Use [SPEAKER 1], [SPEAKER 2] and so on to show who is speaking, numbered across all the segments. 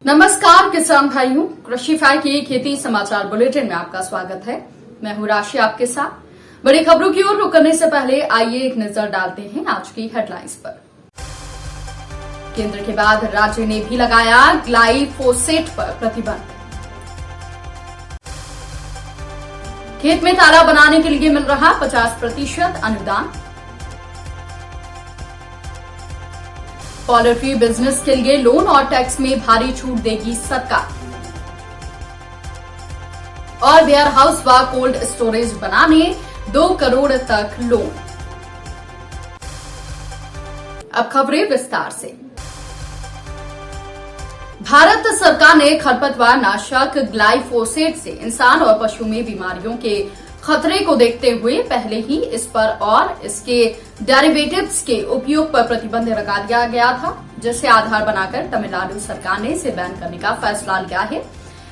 [SPEAKER 1] नमस्कार किसान भाइयों, कृषि फाई के खेती समाचार बुलेटिन में आपका स्वागत है। मैं हूं राशि आपके साथ। बड़ी खबरों की ओर रुख करने से पहले आइए एक नजर डालते हैं आज की हेडलाइंस पर। केंद्र के बाद राज्य ने भी लगाया ग्लाइफोसेट पर प्रतिबंध। खेत में ताला बनाने के लिए मिल रहा 50% अनुदान। पोल्ट्री बिजनेस के लिए लोन और टैक्स में भारी छूट देगी सरकार। और वेयर हाउस व कोल्ड स्टोरेज बनाने 2 करोड़ तक लोन। अब खबरें विस्तार से। भारत सरकार ने खरपतवार नाशक ग्लाइफोसेट से इंसान और पशु में बीमारियों के खतरे को देखते हुए पहले ही इस पर और इसके डेरिवेटिव्स के उपयोग पर प्रतिबंध लगा दिया गया था, जिसे आधार बनाकर तमिलनाडु सरकार ने इसे बैन करने का फैसला लिया है।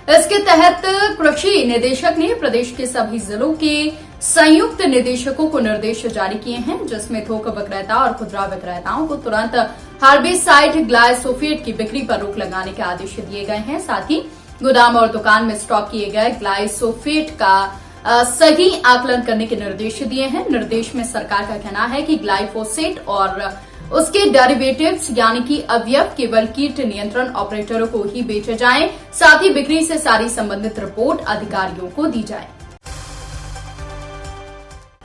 [SPEAKER 1] इसके तहत कृषि निदेशक ने प्रदेश के सभी जिलों के संयुक्त निदेशकों को निर्देश जारी किए हैं, जिसमें थोक विक्रेता और खुदरा विक्रेताओं को तुरंत हर्बिसाइड ग्लाइफोसेट की बिक्री पर रोक लगाने के आदेश दिए गए हैं। साथ ही गोदाम और दुकान में स्टॉक किए गए ग्लाइफोसेट का सही आकलन करने के निर्देश दिए हैं। निर्देश में सरकार का कहना है कि ग्लाइफोसेट और उसके डेरिवेटिव्स यानी कि अवयव केवल कीट नियंत्रण ऑपरेटरों को ही बेचे जाएं। साथ ही बिक्री से सारी संबंधित रिपोर्ट अधिकारियों को दी जाए।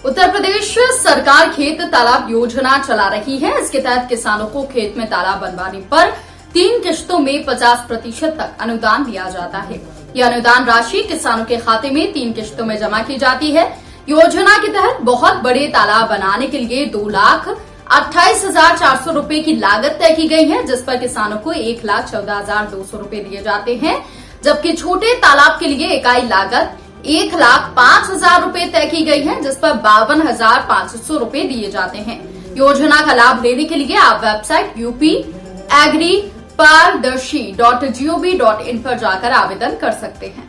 [SPEAKER 1] उत्तर प्रदेश सरकार खेत तालाब योजना चला रही है। इसके तहत किसानों को खेत में तालाब बनवाने पर 3 किश्तों में 50% तक अनुदान दिया जाता है। यह अनुदान राशि किसानों के खाते में 3 किश्तों में जमा की जाती है। योजना के तहत बहुत बड़े तालाब बनाने के लिए 2,28,400 रूपये की लागत तय की गई है, जिस पर किसानों को 1,14,200 रूपये दिए जाते हैं, जबकि छोटे तालाब के लिए इकाई लागत 1,05,000 रूपये तय की गई है, जिस पर 52,500 रूपये दिए जाते हैं। योजना का लाभ लेने के लिए आप वेबसाइट upagriparadharshi.gov.in पर जाकर आवेदन कर सकते हैं।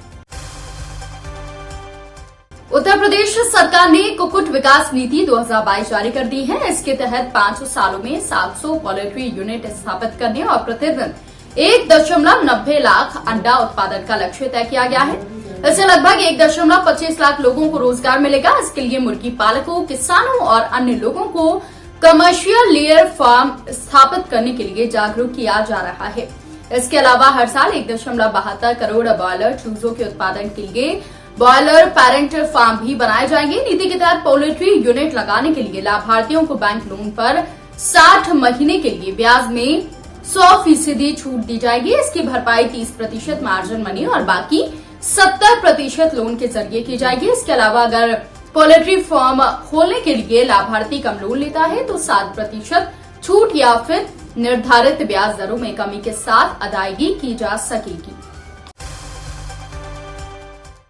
[SPEAKER 1] उत्तर प्रदेश सरकार ने कुक्कुट विकास नीति 2022 जारी कर दी है। इसके तहत 5 सालों में 700 पोल्ट्री यूनिट स्थापित करने और प्रतिदिन 1.90 लाख अंडा उत्पादन का लक्ष्य तय किया गया है। इससे लगभग 1.25 लाख लोगों को रोजगार मिलेगा। इसके लिए मुर्गी पालकों, किसानों और अन्य लोगों को कमर्शियल लेयर फार्म स्थापित करने के लिए जागरूक किया जा रहा है। इसके अलावा हर साल 1.72 करोड़ ब्रॉयलर चूजों के उत्पादन के लिए ब्रॉयलर पेरेंट फार्म भी बनाए जाएंगे। नीति के तहत पोल्ट्री यूनिट लगाने के लिए लाभार्थियों को बैंक लोन पर 60 महीने के लिए ब्याज में 100% छूट दी जाएगी। इसकी भरपाई 30% मार्जिन मनी और बाकी 70% लोन के जरिए की जाएगी। इसके अलावा अगर पोल्ट्री फार्म खोलने के लिए लाभार्थी कम लोन लेता है तो 7% छूट या फिर निर्धारित ब्याज दरों में कमी के साथ अदायगी की जा सकेगी।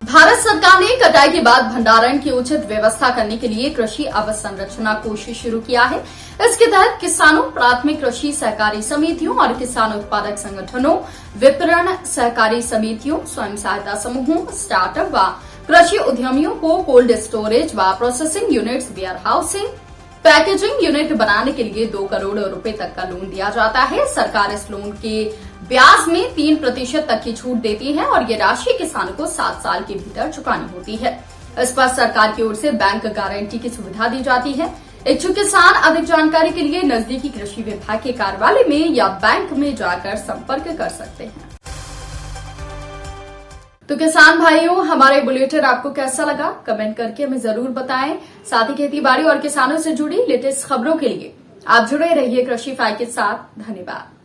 [SPEAKER 1] भारत सरकार ने कटाई के बाद भंडारण की उचित व्यवस्था करने के लिए कृषि अवसंरचना कोष शुरू किया है। इसके तहत किसानों, प्राथमिक कृषि सहकारी समितियों और किसान उत्पादक संगठनों, विपणन सहकारी समितियों, स्वयं सहायता समूहों, स्टार्टअप व कृषि उद्यमियों को कोल्ड स्टोरेज व processing units, warehousing, packaging unit बनाने के लिए 2 करोड़ रुपए तक का लोन दिया जाता है। सरकार इस लोन के ब्याज में 3% तक की छूट देती है और ये राशि किसानों को 7 साल के भीतर चुकानी होती है। इस पर सरकार की ओर से बैंक गारंटी की सुविधा दी जाती है। इच्छुक किसान अधिक जानकारी के लिए नजदीकी कृषि विभाग के कार्यालय में या बैंक में जाकर संपर्क कर सकते हैं। तो किसान भाइयों, हमारे बुलेटिन आपको कैसा लगा कमेंट करके हमें जरूर बताएं। साथ ही खेती बाड़ी और किसानों से जुड़ी लेटेस्ट खबरों के लिए आप जुड़े रहिए कृषि फाई के साथ। धन्यवाद।